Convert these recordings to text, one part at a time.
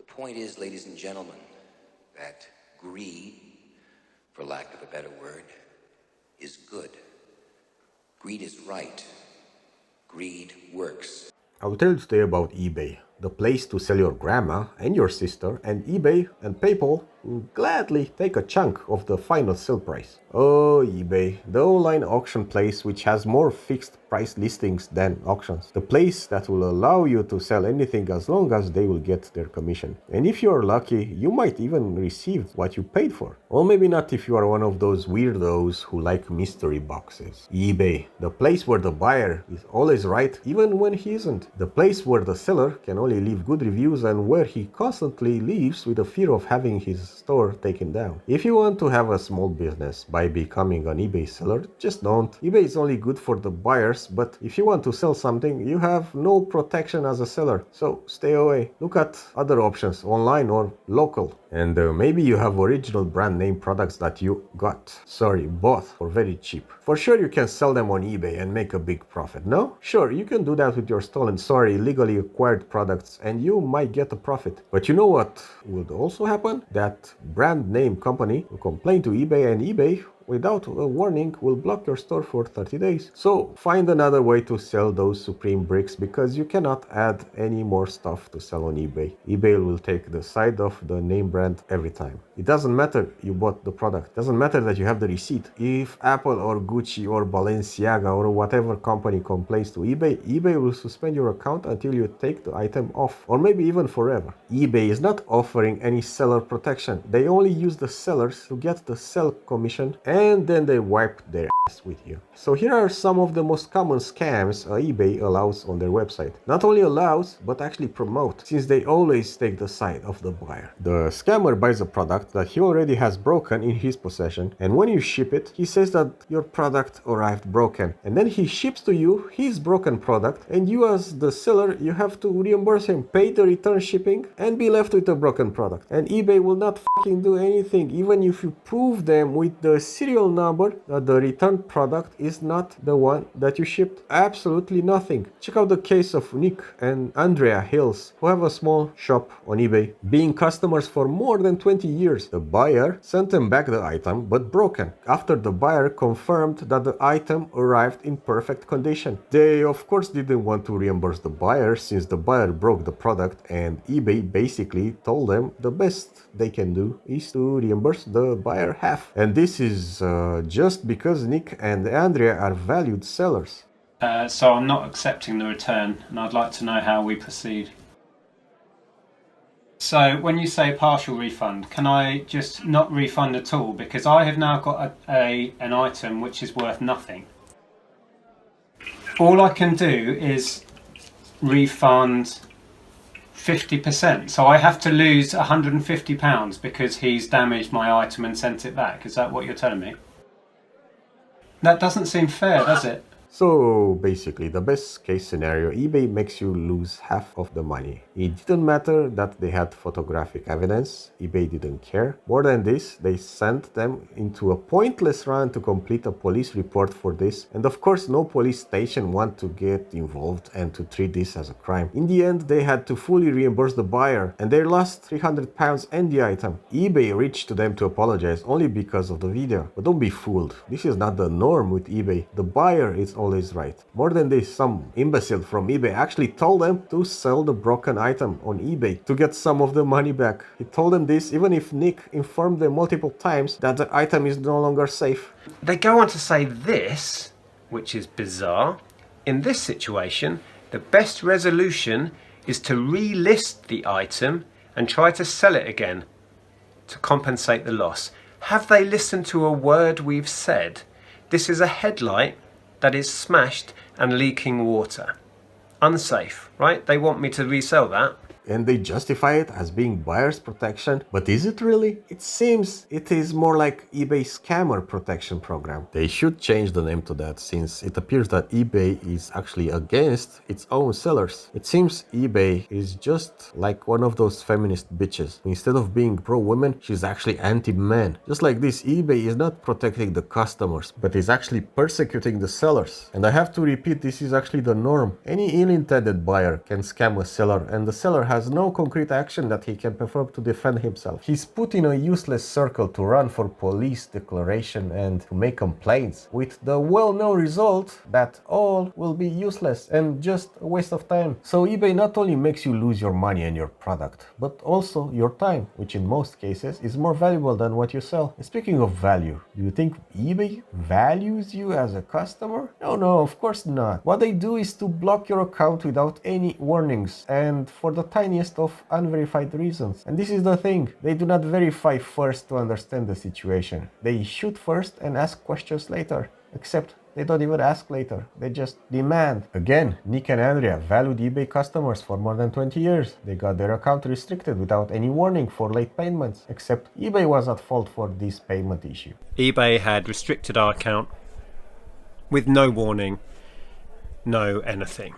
point is, ladies and gentlemen, that greed, for lack of a better word, is good. Greed is right. Greed works. I will tell you today about eBay, the place to sell your grandma and your sister, and eBay and PayPal will gladly take a chunk of the final sale price. Oh, eBay, the online auction place which has more fixed price listings than auctions. The place that will allow you to sell anything as long as they will get their commission. And if you are lucky, you might even receive what you paid for. Or maybe not if you are one of those weirdos who like mystery boxes. eBay, the place where the buyer is always right even when he isn't. The place where the seller can only leave good reviews and where he constantly lives with the fear of having his store taken down. If you want to have a small business by becoming an eBay seller, just don't. eBay is only good for the buyers, but if you want to sell something, you have no protection as a seller, so stay away. Look at other options, online or local. And maybe you have original brand name products that you bought for very cheap. For sure you can sell them on eBay and make a big profit, no? Sure, you can do that with your stolen, illegally acquired products and you might get a profit. But you know what would also happen? That brand name company will complain to eBay and eBay without a warning will block your store for 30 days. So find another way to sell those supreme bricks because you cannot add any more stuff to sell on eBay. eBay will take the side of the name brand every time. It doesn't matter you bought the product. It doesn't matter that you have the receipt. If Apple or Gucci or Balenciaga or whatever company complains to eBay, eBay will suspend your account until you take the item off, or maybe even forever. eBay is not offering any seller protection. They only use the sellers to get the sell commission and then they wipe their ass with you. So here are some of the most common scams eBay allows on their website. Not only allows, but actually promote, since they always take the side of the buyer. The scammer buys a product that he already has broken in his possession, and when you ship it, he says that your product arrived broken. And then he ships to you his broken product, and you as the seller, you have to reimburse him, pay the return shipping, and be left with a broken product. And eBay will not fucking do anything, even if you prove them with the serial number that the returned product is not the one that you shipped. Absolutely nothing. Check out the case of Nick and Andrea Hills, who have a small shop on eBay, being customers for more than 20 years. The buyer sent them back the item, but broken, after the buyer confirmed that the item arrived in perfect condition. They of course didn't want to reimburse the buyer since the buyer broke the product, and eBay basically told them the best they can do is to reimburse the buyer half. And this is just because Nick and Andrea are valued sellers. So I'm not accepting the return, and I'd like to know how we proceed. So when you say partial refund, can I just not refund at all? Because I have now got an item which is worth nothing. All I can do is refund 50%. So I have to lose £150 because he's damaged my item and sent it back. Is that what you're telling me? That doesn't seem fair, does it? So basically, the best case scenario, eBay makes you lose half of the money. It didn't matter that they had photographic evidence, eBay didn't care. More than this, they sent them into a pointless run to complete a police report for this. And of course, no police station want to get involved and to treat this as a crime. In the end, they had to fully reimburse the buyer and they lost £300 and the item. eBay reached to them to apologize only because of the video. But don't be fooled. This is not the norm with eBay. The buyer is always right. More than this, some imbecile from eBay actually told them to sell the broken item on eBay to get some of the money back. He told them this even if Nick informed them multiple times that the item is no longer safe. They go on to say this, which is bizarre. In this situation, the best resolution is to relist the item and try to sell it again to compensate the loss. Have they listened to a word we've said? This is a headlight that is smashed and leaking water. Unsafe, right? They want me to resell that. And they justify it as being buyer's protection, but is it really? It seems it is more like eBay scammer protection program. They should change the name to that, since it appears that eBay is actually against its own sellers. It seems eBay is just like one of those feminist bitches. Instead of being pro-women, she's actually anti-men. Just like this, eBay is not protecting the customers, but is actually persecuting the sellers. And I have to repeat, this is actually the norm. Any ill-intended buyer can scam a seller, and the seller has has no concrete action that he can perform to defend himself. He's put in a useless circle to run for police declaration and to make complaints, with the well-known result that all will be useless and just a waste of time. So eBay not only makes you lose your money and your product, but also your time, which in most cases is more valuable than what you sell. And speaking of value, do you think eBay values you as a customer? No, of course not. What they do is to block your account without any warnings and for the tiniest of unverified reasons. And this is the thing, they do not verify first to understand the situation. They shoot first and ask questions later. Except they don't even ask later, they just demand. Again, Nick and Andrea valued eBay customers for more than 20 years. They got their account restricted without any warning for late payments, except eBay was at fault for this payment issue. eBay had restricted our account with no warning, no anything.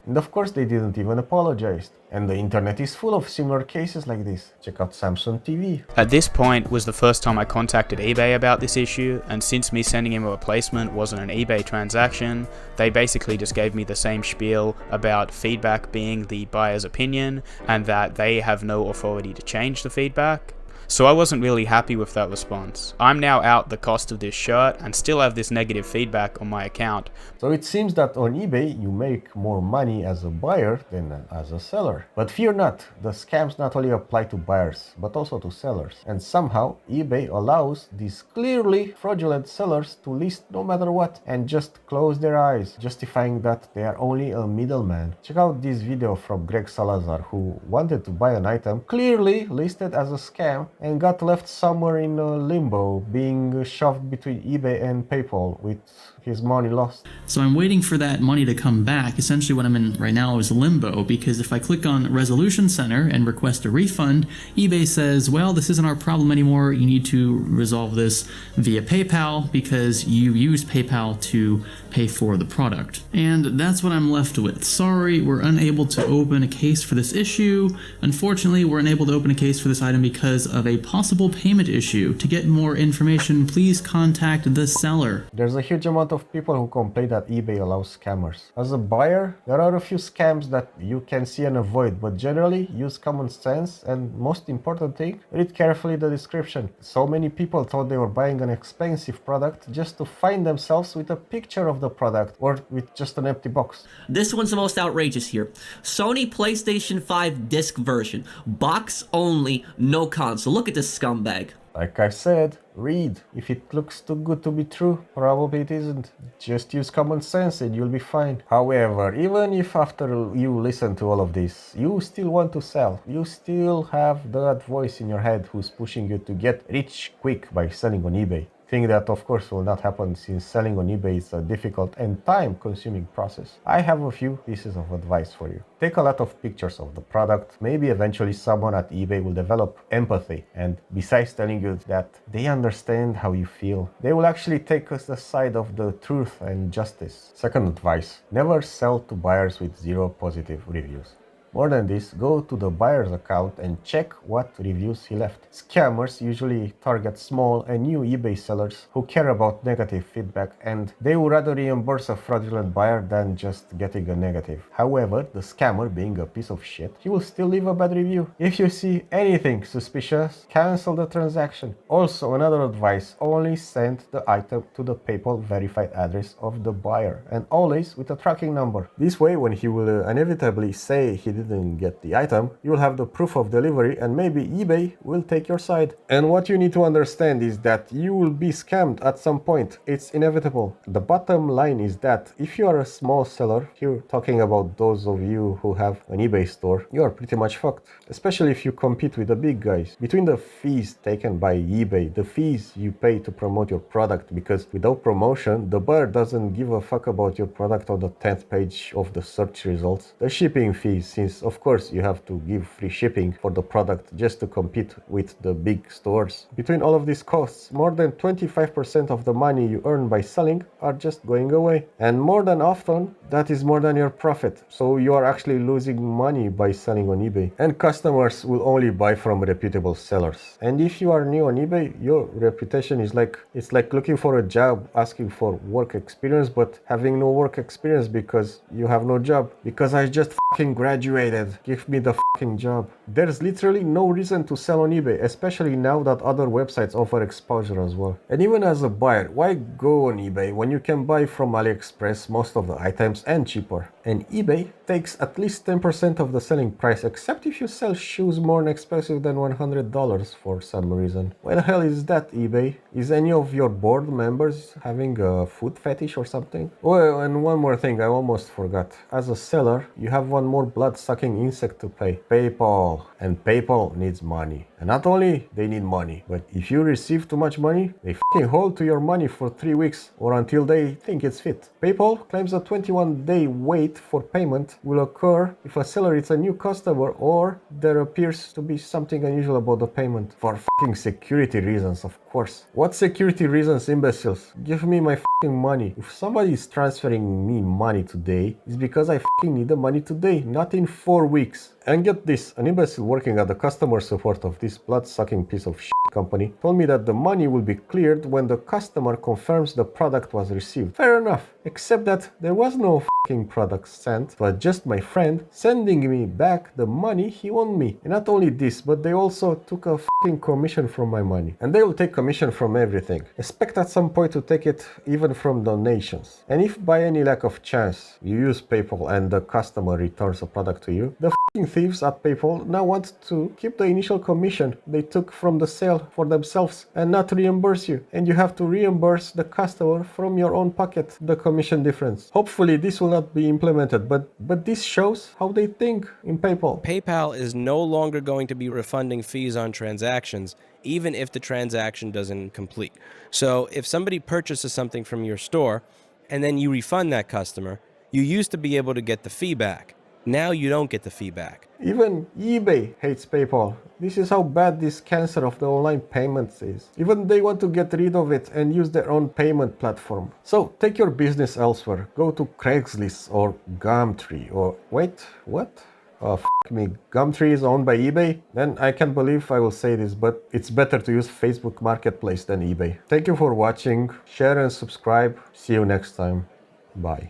And of course they didn't even apologize. And the internet is full of similar cases like this. Check out Samsung TV. At this point was the first time I contacted eBay about this issue, and since me sending him a replacement wasn't an eBay transaction, they basically just gave me the same spiel about feedback being the buyer's opinion and that they have no authority to change the feedback. So I wasn't really happy with that response. I'm now out the cost of this shirt and still have this negative feedback on my account. So it seems that on eBay you make more money as a buyer than as a seller. But fear not, the scams not only apply to buyers but also to sellers. And somehow eBay allows these clearly fraudulent sellers to list no matter what and just close their eyes, justifying that they are only a middleman. Check out this video from Greg Salazar, who wanted to buy an item clearly listed as a scam and got left somewhere in a limbo, being shoved between eBay and PayPal with his money lost. So I'm waiting for that money to come back. Essentially what I'm in right now is limbo, because if I click on Resolution Center and request a refund, eBay says, well, this isn't our problem anymore. You need to resolve this via PayPal because you used PayPal to pay for the product. And that's what I'm left with. Sorry, we're unable to open a case for this issue. Unfortunately, we're unable to open a case for this item because of a possible payment issue. To get more information, please contact the seller. There's a huge amount of people who complain that eBay allows scammers. As a buyer, there are a few scams that you can see and avoid, but generally use common sense and, most important thing, read carefully the description. So many people thought they were buying an expensive product just to find themselves with a picture of the product or with just an empty box. This one's the most outrageous here. Sony PlayStation 5 disc version. Box only, no console. Look at this scumbag. Like I said, read. If it looks too good to be true, probably it isn't. Just use common sense and you'll be fine. However, even if after you listen to all of this, you still want to sell, you still have that voice in your head who's pushing you to get rich quick by selling on eBay. Thing that of course will not happen since selling on eBay is a difficult and time-consuming process. I have a few pieces of advice for you. Take a lot of pictures of the product. Maybe eventually someone at eBay will develop empathy, and besides telling you that they understand how you feel, they will actually take us the side of the truth and justice. Second advice, never sell to buyers with 0 positive reviews. More than this, go to the buyer's account and check what reviews he left. Scammers usually target small and new eBay sellers who care about negative feedback, and they would rather reimburse a fraudulent buyer than just getting a negative. However, the scammer, being a piece of shit, he will still leave a bad review. If you see anything suspicious, cancel the transaction. Also, another advice, only send the item to the PayPal verified address of the buyer, and always with a tracking number. This way, when he will inevitably say he didn't get the item, you will have the proof of delivery and maybe eBay will take your side. And what you need to understand is that you will be scammed at some point. It's inevitable. The bottom line is that if you are a small seller, here talking about those of you who have an eBay store, you are pretty much fucked. Especially if you compete with the big guys. Between the fees taken by eBay, the fees you pay to promote your product, because without promotion, the buyer doesn't give a fuck about your product on the 10th page of the search results. The shipping fees, since of course you have to give free shipping for the product just to compete with the big stores. Between all of these costs, more than 25% of the money you earn by selling are just going away. And more than often, that is more than your profit. So you are actually losing money by selling on eBay. And customers will only buy from reputable sellers. And if you are new on eBay, your reputation is it's like looking for a job, asking for work experience, but having no work experience because you have no job. Because I just fucking graduated eBay then. Give me the fucking job. There's literally no reason to sell on eBay, especially now that other websites offer exposure as well. And even as a buyer, why go on eBay when you can buy from AliExpress most of the items and cheaper? And eBay takes at least 10% of the selling price, except if you sell shoes more expensive than $100 for some reason. Why the hell is that, eBay? Is any of your board members having a food fetish or something? Oh, and one more thing I almost forgot. As a seller, you have one more blood-sucking insect to pay. PayPal. And PayPal needs money. And not only they need money, but if you receive too much money, they fucking hold to your money for 3 weeks or until they think it's fit. PayPal claims a 21-day wait for payment will occur if a seller is a new customer or there appears to be something unusual about the payment. For fucking security reasons, of course. What security reasons, imbeciles? Give me my fucking money. If somebody is transferring me money today, it's because I fucking need the money today, not in 4 weeks. And get this, an imbecile working at the customer support of this blood-sucking piece of shit company told me that the money will be cleared when the customer confirms the product was received. Fair enough, except that there was no fucking product sent, but just my friend sending me back the money he owed me. And not only this, but they also took a fucking commission from my money. And they will take commission from everything. Expect at some point to take it even from donations. And if by any lack of chance you use PayPal and the customer returns a product to you, the thieves at PayPal now want to keep the initial commission they took from the sale for themselves and not reimburse you. And you have to reimburse the customer from your own pocket the commission difference. Hopefully this will not be implemented, but this shows how they think in PayPal. PayPal is no longer going to be refunding fees on transactions, even if the transaction doesn't complete. So if somebody purchases something from your store and then you refund that customer, you used to be able to get the fee back. Now you don't get the fee back. Even eBay hates PayPal. This is how bad this cancer of the online payments is. Even they want to get rid of it and use their own payment platform. So take your business elsewhere. Go to Craigslist or Gumtree or... Wait, what? Oh, f*** me. Gumtree is owned by eBay? Then I can't believe I will say this, but it's better to use Facebook Marketplace than eBay. Thank you for watching. Share and subscribe. See you next time. Bye.